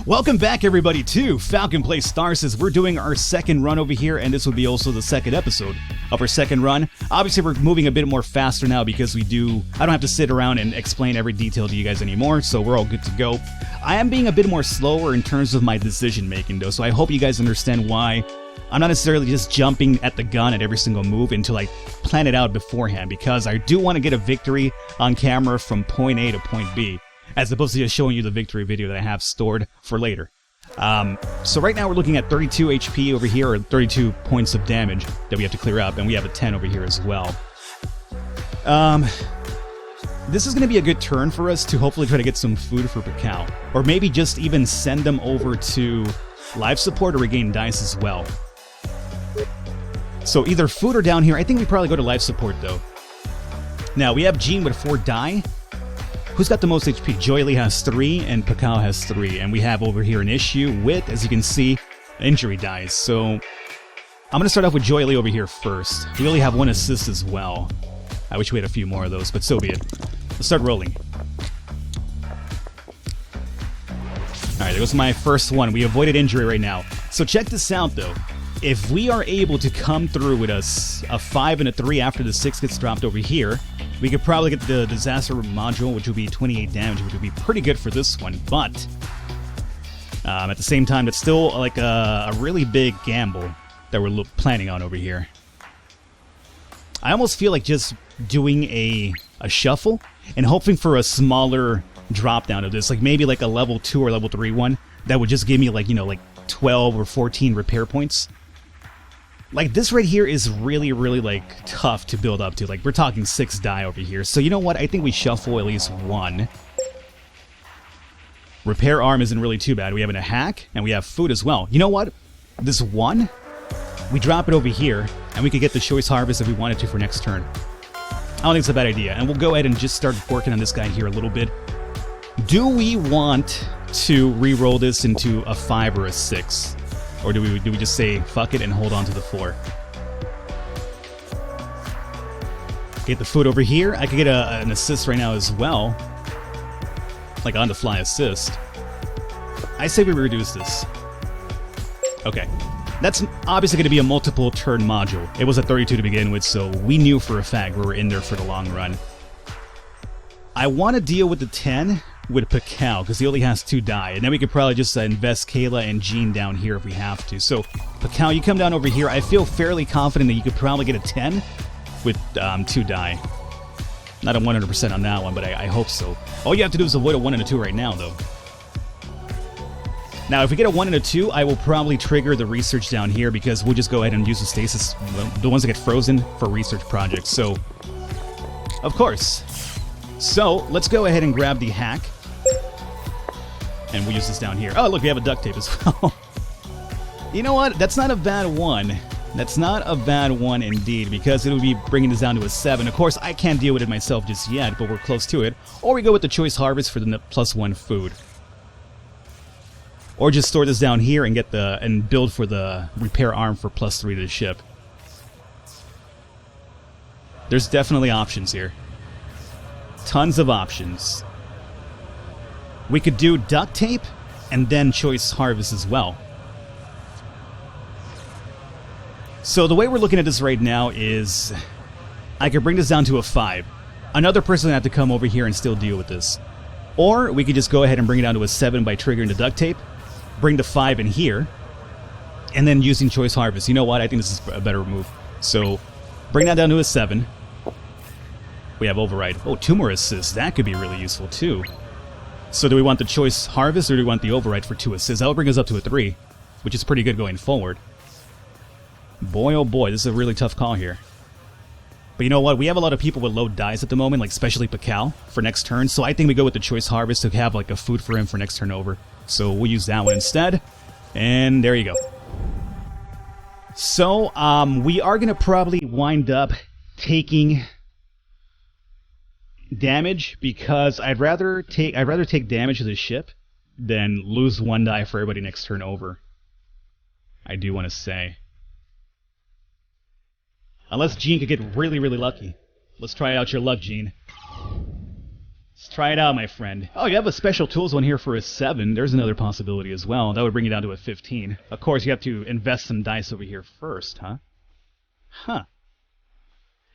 Welcome back, everybody, to Falcon Plays Tharsis. We're doing our second run over here, and this will be also the second episode of our second run. Obviously, we're moving a bit more faster now because I don't have to sit around and explain every detail to you guys anymore, so we're all good to go. I am being a bit more slower in terms of my decision making, though, so I hope you guys understand why I'm not necessarily just jumping at the gun at every single move until I plan it out beforehand, because I do want to get a victory on camera from point A to point B, as opposed to just showing you the victory video that I have stored for later. So right now we're looking at 32 HP over here, or 32 points of damage that we have to clear up, and we have a 10 over here as well. This is going to be a good turn for us to hopefully try to get some food for Pacao, or maybe just even send them over to life support or regain dice as well. So either food or down here. I think we probably go to life support though. Now we have Jean with 4 die. Who's got the most HP? Joyly has 3 and Pacao has 3. And we have over here an issue with, as you can see, injury dice. So I'm going to start off with Joyly over here first. We only have 1 assist as well. I wish we had a few more of those, but so be it. Let's start rolling. Alright, there goes my first one. We avoided injury right now. So check this out though. If we are able to come through with a 5 and a 3 after the 6 gets dropped over here, we could probably get the disaster module, which would be 28 damage, which would be pretty good for this one. But at the same time, it's still like a really big gamble that we're planning on over here. I almost feel like just doing a shuffle and hoping for a smaller drop down of this, like maybe like a level 2 or level 3 one that would just give me like, you know, like 12 or 14 repair points. Like, this right here is really, really, like, tough to build up to. Like, we're talking 6 die over here. So, you know what? I think we shuffle at least 1. Repair arm isn't really too bad. We have a hack, and we have food as well. You know what? This 1, we drop it over here, and we could get the choice harvest if we wanted to for next turn. I don't think it's a bad idea. And we'll go ahead and just start working on this guy here a little bit. Do we want to re-roll this into a 5 or a 6? Or do we just say, fuck it, and hold on to the 4? Get the food over here. I could get an assist right now as well. Like on the fly assist. I say we reduce this. Okay. That's obviously going to be a multiple turn module. It was a 32 to begin with, so we knew for a fact we were in there for the long run. I want to deal with the 10 with Pacao, because he only has 2 die, and then we could probably just invest Kayla and Jean down here if we have to. So, Pacao, you come down over here. I feel fairly confident that you could probably get a 10 with 2 die. Not a 100% on that one, but I hope so. All you have to do is avoid a 1 and a 2 right now, though. Now, if we get a 1 and a 2, I will probably trigger the research down here, because we'll just go ahead and use the stasis, the ones that get frozen, for research projects. So, of course. So, let's go ahead and grab the hack. And we'll use this down here. Oh, look, we have a duct tape as well. You know what? That's not a bad one. That's not a bad one indeed, because it would be bringing this down to a 7. Of course, I can't deal with it myself just yet, but we're close to it. Or we go with the choice harvest for the +1 food. Or just store this down here and get and build for the repair arm for +3 to the ship. There's definitely options here. Tons of options. We could do duct tape and then choice harvest as well. So the way we're looking at this right now is I could bring this down to a 5. Another person would have to come over here and still deal with this. Or we could just go ahead and bring it down to a 7 by triggering the duct tape, bring the 5 in here, and then using choice harvest. You know what? I think this is a better move. So bring that down to a 7. We have override. Oh, 2 more assists. That could be really useful too. So do we want the choice harvest or do we want the override for 2 assists? That will bring us up to a 3, which is pretty good going forward. Boy, oh boy, this is a really tough call here. But you know what? We have a lot of people with low dice at the moment, like especially Pacao, for next turn. So I think we go with the choice harvest to have like a food for him for next turn over. So we'll use that one instead. And there you go. So we are going to probably wind up taking damage, because I'd rather take damage to the ship than lose 1 die for everybody next turn over. I do want to say. Unless Jean could get really, really lucky. Let's try out your luck, Jean. try it out, my friend. Oh, you have a special tools one here for a 7. There's another possibility as well. That would bring you down to a 15. Of course, you have to invest some dice over here first, huh? Huh.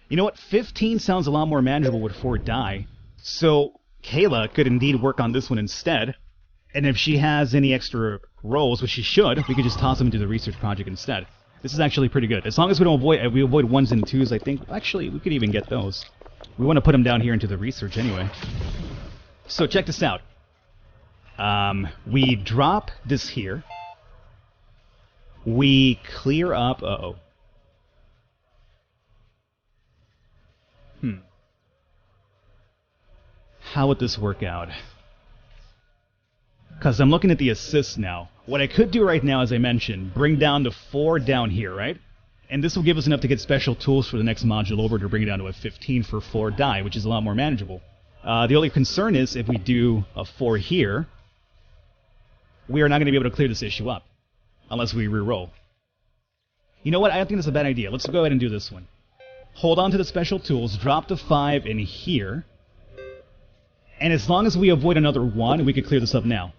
You know what? 15 sounds a lot more manageable with 4 die. So, Kayla could indeed work on this one instead. And if she has any extra rolls, which she should, we could just toss them into the research project instead. This is actually pretty good. As long as we don't avoid, we avoid 1s and 2s, I think. Actually, we could even get those. We want to put them down here into the research anyway. So check this out. We drop this here. We clear up... Uh-oh. How would this work out? Because I'm looking at the assists now. What I could do right now, as I mentioned, bring down the 4 down here, right? And this will give us enough to get special tools for the next module over to bring it down to a 15 for 4 die, which is a lot more manageable. The only concern is if we do a 4 here, we are not going to be able to clear this issue up unless we re-roll. You know what? I don't think that's a bad idea. Let's go ahead and do this one. Hold on to the special tools, drop the 5 in here, and as long as we avoid another 1, we could clear this up now.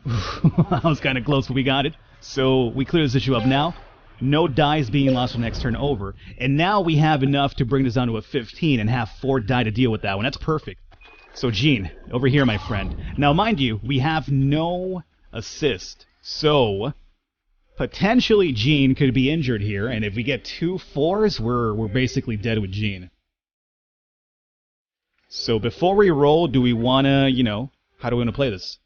That was kind of close, but we got it. So we clear this issue up now. No dice being lost from next turn over. And now we have enough to bring this down to a 15 and have 4 die to deal with that one. That's perfect. So Gene, over here, my friend. Now, mind you, we have no assist. So, potentially Gene could be injured here. And if we get 2 4s, we're basically dead with Gene. So before we roll, do we want to, you know, how do we want to play this?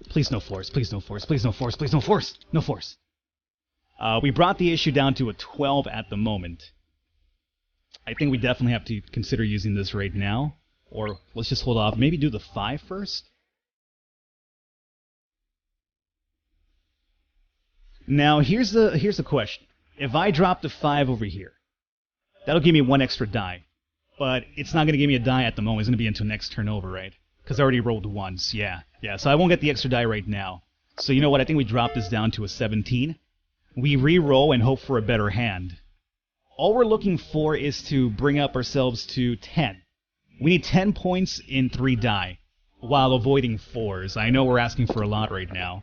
Please no force, please no force, please no force, please no force, no force. We brought the issue down to a 12 at the moment. I think we definitely have to consider using this right now. Or let's just hold off. Maybe do the 5 first? Now, here's the question. If I drop the 5 over here, that'll give me 1 extra die. But it's not going to give me a die at the moment. It's going to be until next turn over, right? Because I already rolled once. Yeah, so I won't get the extra die right now. So you know what? I think we drop this down to a 17. We re-roll and hope for a better hand. All we're looking for is to bring up ourselves to 10. We need 10 points in 3 die, while avoiding 4s. I know we're asking for a lot right now.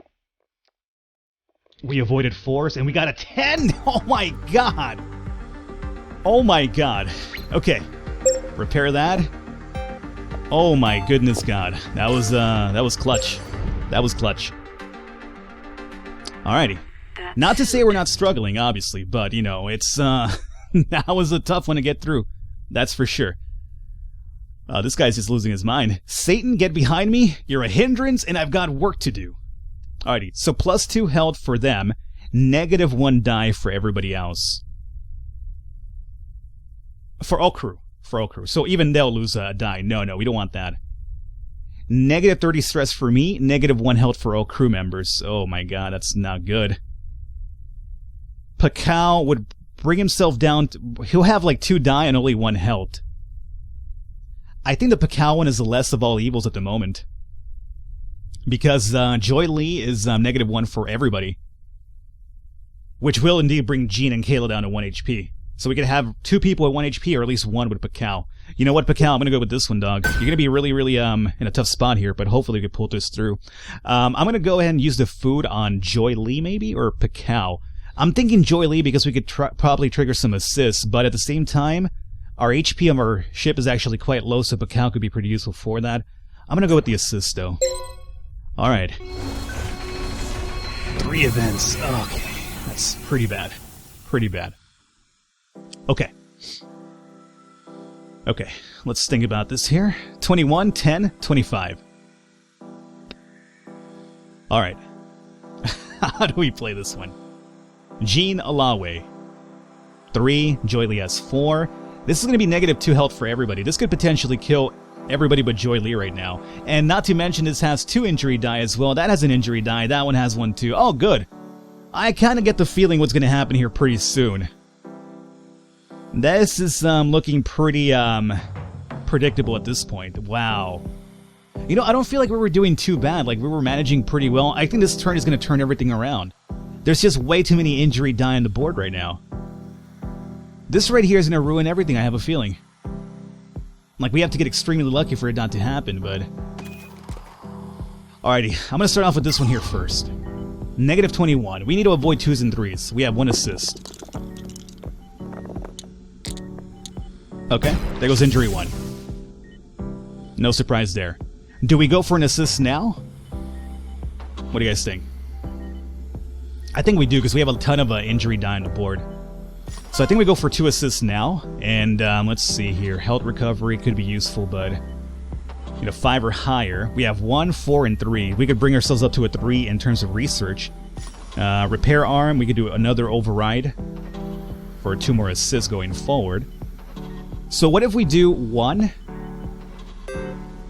We avoided 4s, and we got a 10! Oh my god! Oh my god. Okay. Repair that. Oh my goodness god. That was clutch. That was clutch. Alrighty. Not to say we're not struggling, obviously, but, you know, it's, that was a tough one to get through. That's for sure. This guy's just losing his mind. Satan, get behind me. You're a hindrance, and I've got work to do. Alrighty, so +2 health for them. -1 die for everybody else. For all crew. So even they'll lose a die. No, we don't want that. -30 stress for me. -1 health for all crew members. Oh my god, that's not good. Pakao would bring himself down to... He'll have like 2 die and only 1 health. I think the Pakao one is the less of all evils at the moment. Because Joy Lee is -1 for everybody. Which will indeed bring Jean and Kayla down to 1 HP. So we could have 2 people at 1 HP, or at least 1 with Pakao. You know what, Pakao? I'm going to go with this one, dog. You're going to be really, really in a tough spot here, but hopefully we can pull this through. I'm going to go ahead and use the food on Joy Lee, maybe, or Pakao. I'm thinking Joy Lee because we could probably trigger some assists, but at the same time, our HP of our ship is actually quite low, so Pakao could be pretty useful for that. I'm going to go with the assist, though. Alright. 3 events. Okay. That's pretty bad. Pretty bad. Okay. Okay, let's think about this here. 21, 10, 25. Alright. How do we play this one? Jean Alawe. 3, Joy Lee has 4. This is going to be -2 health for everybody. This could potentially kill everybody but Joy Lee right now. And not to mention this has 2 injury die as well. That has an injury die. That one has one too. Oh, good. I kind of get the feeling what's going to happen here pretty soon. This is looking pretty predictable at this point. Wow. You know, I don't feel like we were doing too bad. Like, we were managing pretty well. I think this turn is going to turn everything around. There's just way too many injury die on the board right now. This right here is going to ruin everything, I have a feeling. Like, we have to get extremely lucky for it not to happen, but... Alrighty, I'm gonna start off with this one here first. Negative 21. We need to avoid 2s and 3s. We have 1 assist. Okay, there goes injury 1. No surprise there. Do we go for an assist now? What do you guys think? I think we do, because we have a ton of injury die on the board. So I think we go for 2 assists now, and let's see here. Health recovery could be useful, but you know, 5 or higher. We have 1, 4, and 3. We could bring ourselves up to a 3 in terms of research. Repair arm, we could do another override for 2 more assists going forward. So what if we do 1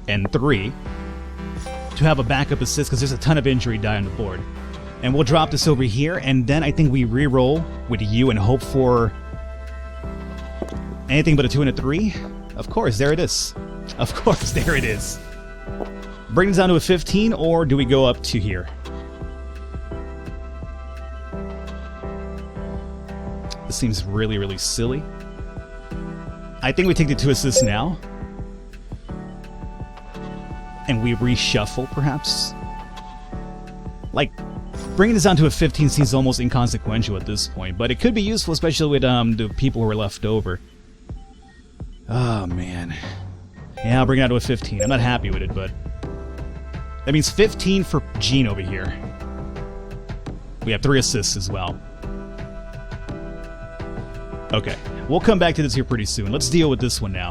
and 3 to have a backup assist, because there's a ton of injury die on the board. And we'll drop this over here, and then I think we re-roll with you and hope for anything but a 2 and a 3. Of course, there it is. Of course, there it is. Bring this down to a 15, or do we go up to here? This seems really, really silly. I think we take the 2 assists now. And we reshuffle, perhaps? Like, bringing this down to a 15 seems almost inconsequential at this point, but it could be useful, especially with the people who are left over. Oh, man. Yeah, I'll bring it down to a 15. I'm not happy with it, but... that means 15 for Gene over here. We have 3 assists as well. Okay, we'll come back to this here pretty soon. Let's deal with this one now.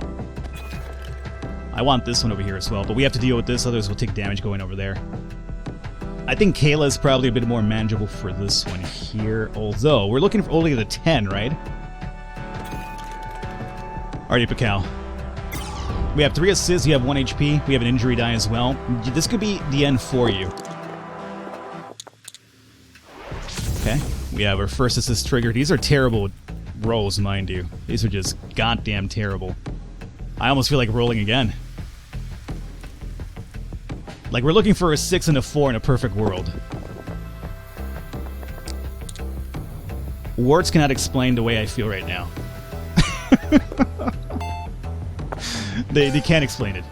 I want this one over here as well, but we have to deal with this, otherwise we'll take damage going over there. I think Kayla is probably a bit more manageable for this one here, although we're looking for only the 10, right? Alrighty, Pakal. We have 3 assists, you have 1 HP, we have an injury die as well. This could be the end for you. Okay, we have our first assist trigger. These are terrible rolls, mind you. These are just goddamn terrible. I almost feel like rolling again. Like, we're looking for a 6 and a 4 in a perfect world. Words cannot explain the way I feel right now. They can't explain it.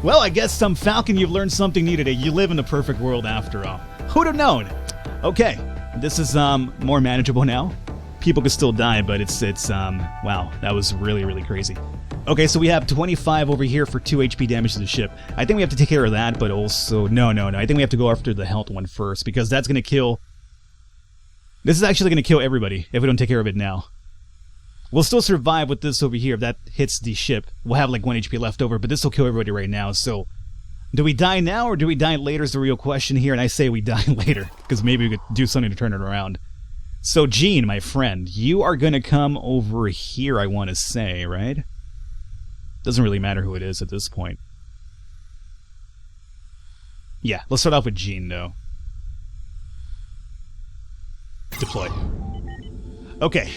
Well, I guess some Falcon, you've learned something new today. You live in the perfect world after all. Who'd have known? Okay, this is more manageable now. People could still die, but it's wow, that was really, really crazy. Okay, so we have 25 over here for 2 HP damage to the ship. I think we have to take care of that, but also... No. I think we have to go after the health one first, because that's going to kill... This is actually going to kill everybody if we don't take care of it now. We'll still survive with this over here. If that hits the ship, we'll have like 1 HP left over, but this will kill everybody right now, so... Do we die now, or do we die later is the real question here, and I say we die later, because maybe we could do something to turn it around. So, Gene, my friend, you are going to come over here, I want to say, right? Doesn't really matter who it is at this point. Yeah, let's start off with Gene, though. Deploy. Okay.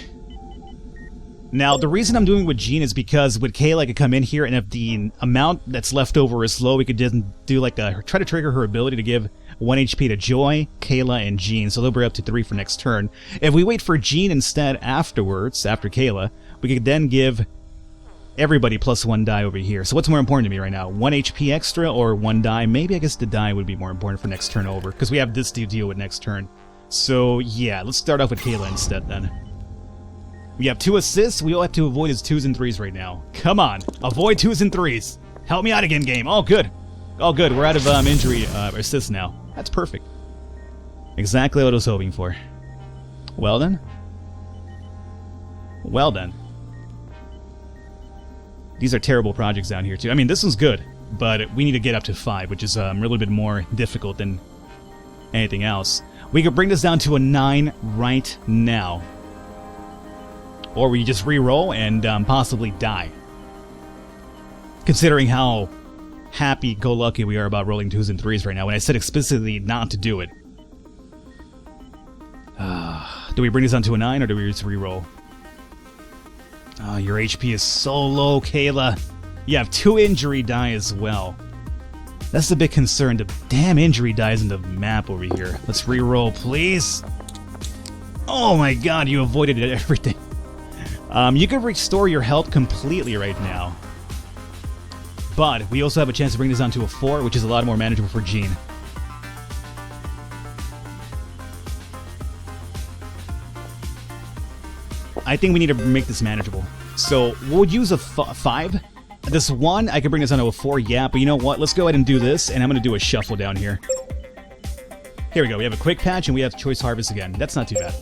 Now, the reason I'm doing with Gene is because with Kayla, I could come in here, and if the amount that's left over is low, we could just do like a... try to trigger her ability to give 1 HP to Joy, Kayla, and Gene, so they'll bring up to 3 for next turn. If we wait for Gene instead afterwards, after Kayla, we could then give everybody plus 1 die over here. So what's more important to me right now? 1 HP extra or 1 die? Maybe I guess the die would be more important for next turn over, because we have this to deal with next turn. So yeah, let's start off with Kayla instead then. We have 2 assists. We all have to avoid his 2s and 3s right now. Come on, avoid 2s and 3s. Help me out again, game. Oh, good. Oh, good. We're out of injury assists now. That's perfect. Exactly what I was hoping for. Well then. Well then. These are terrible projects down here too. I mean, this one's good, but we need to get up to 5, which is a little bit more difficult than anything else. We could bring this down to a 9 right now. Or we just re-roll and possibly die. Considering how happy-go-lucky we are about rolling 2s and 3s right now, when I said explicitly not to do it. Do we bring this down to a 9, or do we just re-roll? Oh, your HP is so low, Kayla. You have 2 injury die as well. That's the big concern. The damn injury dies in the map over here. Let's re-roll, please. Oh my god, you avoided everything. You can restore your health completely right now. But we also have a chance to bring this down to a 4, which is a lot more manageable for Jean. I think we need to make this manageable. So we'll use a 5. This 1, I can bring this down to a 4, yeah, but you know what? Let's go ahead and do this, and I'm going to do a shuffle down here. Here we go. We have a quick patch, and we have choice harvest again. That's not too bad.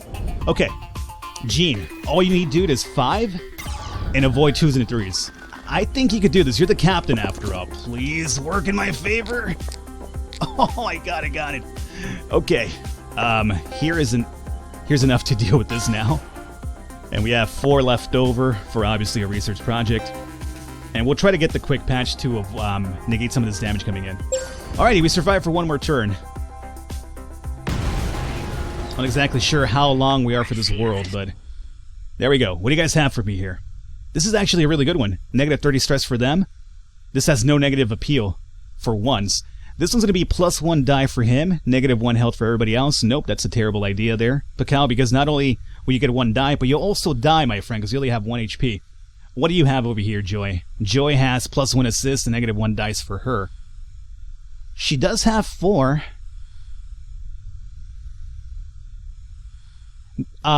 Okay. Jean, all you need, dude, is 5 and avoid 2s and 3s. I think you could do this. You're the captain, after all. Please work in my favor. Oh, I got it. Okay. Here's enough to deal with this now. And we have 4 left over for obviously a research project. And we'll try to get the quick patch to negate some of this damage coming in. Alrighty, we survived for 1 more turn. Not exactly sure how long we are for this world, but there we go. What do you guys have for me here? This is actually a really good one. Negative 30 stress for them. This has no negative appeal for once. This one's going to be +1 die for him, -1 health for everybody else. Nope, that's a terrible idea there, Pakal, because not only will you get 1 die, but you'll also die, my friend, because you only have 1 HP. What do you have over here, Joy? Joy has +1 assist and -1 dice for her. She does have 4.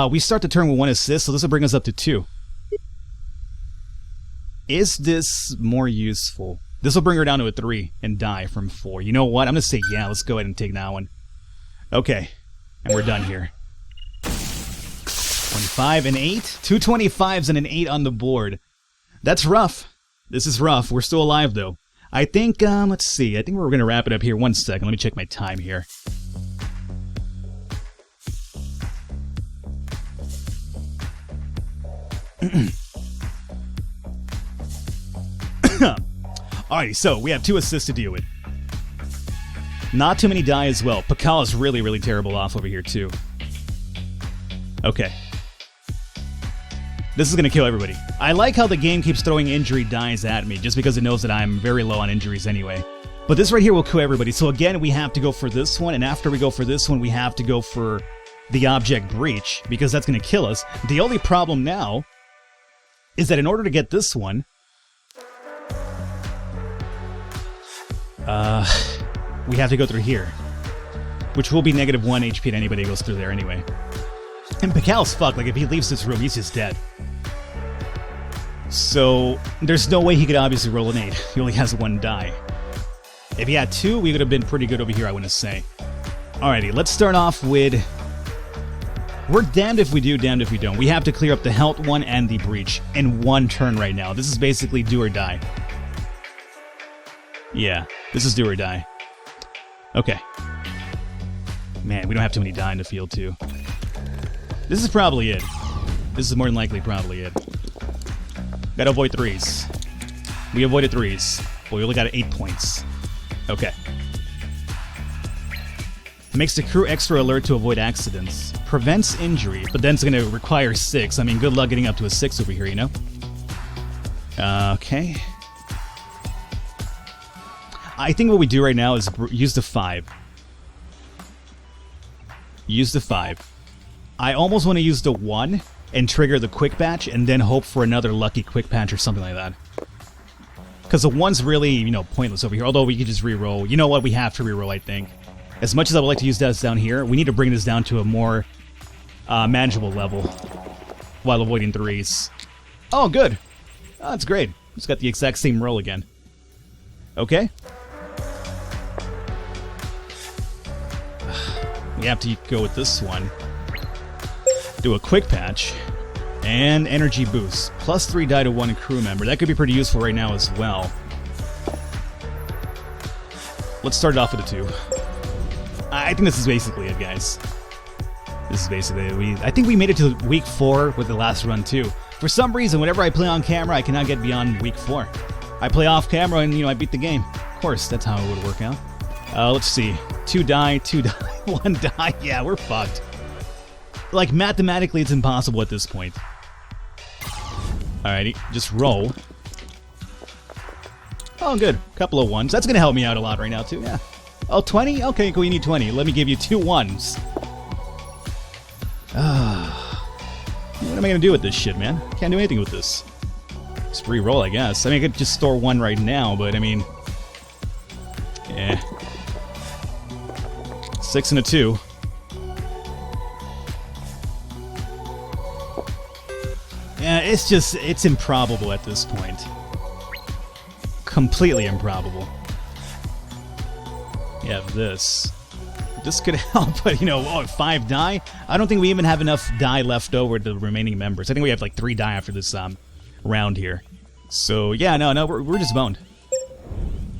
We start the turn with 1 assist, so this will bring us up to 2. Is this more useful? This will bring her down to a 3 and die from 4. You know what? I'm going to say yeah. Let's go ahead and take that one. Okay. And we're done here. 25 and 8. 2 25s and an 8 on the board. That's rough. This is rough. We're still alive, though. I think, let's see. I think we're going to wrap it up here. 1 second. Let me check my time here. Alrighty, so we have 2 assists to deal with. Not too many die as well. Pakal is really, really terrible off over here, too. Okay. This is going to kill everybody. I like how the game keeps throwing injury dies at me, just because it knows that I'm very low on injuries anyway. But this right here will kill everybody. So again, we have to go for this one, and after we go for this one, we have to go for the object breach, because that's going to kill us. The only problem now is that in order to get this one, we have to go through here, which will be -1 HP to anybody who goes through there anyway. And Pakal's fucked. Like, if he leaves this room, he's just dead. So there's no way he could obviously roll an 8. He only has 1 die. If he had 2, we would have been pretty good over here, I want to say. Alrighty, let's start off with... We're damned if we do, damned if we don't. We have to clear up the health one and the breach in 1 turn right now. This is basically do or die. Yeah, this is do or die. Okay. Man, we don't have too many die in the field, too. This is probably it. This is more than likely probably it. Gotta avoid 3s. We avoided 3s. But we only got 8 points. Okay. Makes the crew extra alert to avoid accidents. Prevents injury, but then it's gonna require 6. I mean, good luck getting up to a 6 over here, you know? Okay. I think what we do right now is use the 5. Use the 5. I almost want to use the 1 and trigger the quick patch and then hope for another lucky quick patch or something like that. Because the 1's really, you know, pointless over here. Although we could just reroll. You know what? We have to reroll, I think. As much as I would like to use this down here, we need to bring this down to a more manageable level while avoiding 3s. Oh, good. Oh, that's great. Just got the exact same roll again. Okay. We have to go with this one. Do a quick patch. And energy boost. +3 die to 1 crew member. That could be pretty useful right now as well. Let's start it off with a 2. I think this is basically it, guys. This is basically it. I think we made it to week 4 with the last run, too. For some reason, whenever I play on camera, I cannot get beyond week 4. I play off camera and, you know, I beat the game. Of course, that's how it would work out. Let's see. 2 die, 2 die, 1 die. Yeah, we're fucked. Like, mathematically, it's impossible at this point. Alrighty, just roll. Oh, good. Couple of 1s. That's gonna help me out a lot right now, too, yeah. Oh, 20? Okay, cool, you need 20. Let me give you 2 1s. What am I gonna do with this shit, man? Can't do anything with this. Just re-roll, I guess. I mean, I could just store one right now, but I mean... yeah. 6 and a 2. Yeah, it's improbable at this point. Completely improbable. You have this. This could help, but, you know, 5 die? I don't think we even have enough die left over to the remaining members. I think we have like 3 die after this round here. So, yeah, no, we're just boned.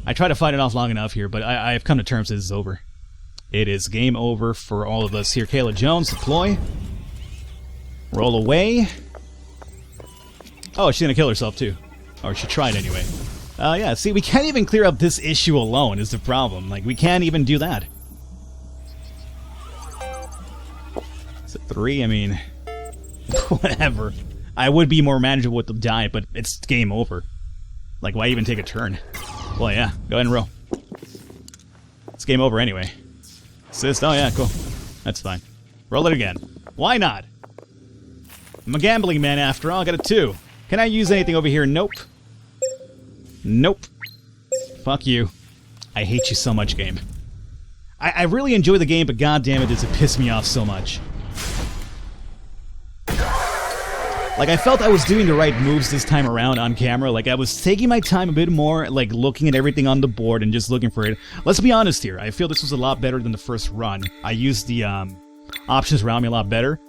I tried to fight it off long enough here, but I have come to terms that this is over. It is game over for all of us here. Kayla Jones, deploy. Roll away. Oh, she's gonna kill herself too. Or she tried anyway. Yeah, see, we can't even clear up this issue alone is the problem. Like, we can't even do that. It's a 3, I mean... whatever. I would be more manageable with the die, but it's game over. Like, why even take a turn? Well, yeah, go ahead and roll. It's game over anyway. Assist, oh yeah, cool. That's fine. Roll it again. Why not? I'm a gambling man after all, I got a 2. Can I use anything over here? Nope. Nope. Fuck you. I hate you so much, game. I really enjoy the game, but goddammit, does it piss me off so much. Like, I felt I was doing the right moves this time around on camera. Like, I was taking my time a bit more, like, looking at everything on the board and just looking for it. Let's be honest here. I feel this was a lot better than the first run. I used the options around me a lot better.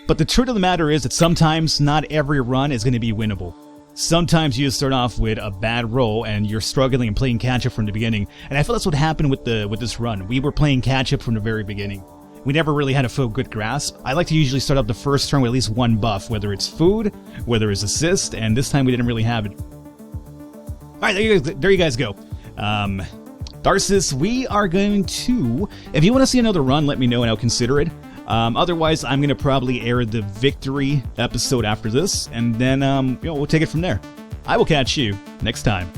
But the truth of the matter is that sometimes not every run is going to be winnable. Sometimes you start off with a bad roll and you're struggling and playing catch-up from the beginning. And I feel that's what happened with this run. We were playing catch-up from the very beginning. We never really had a full good grasp. I like to usually start up the first turn with at least one buff, whether it's food, whether it's assist, and this time we didn't really have it. Alright, there you guys go. Tharsis, we are going to... if you want to see another run, let me know and I'll consider it. Otherwise, I'm going to probably air the victory episode after this, and then we'll take it from there. I will catch you next time.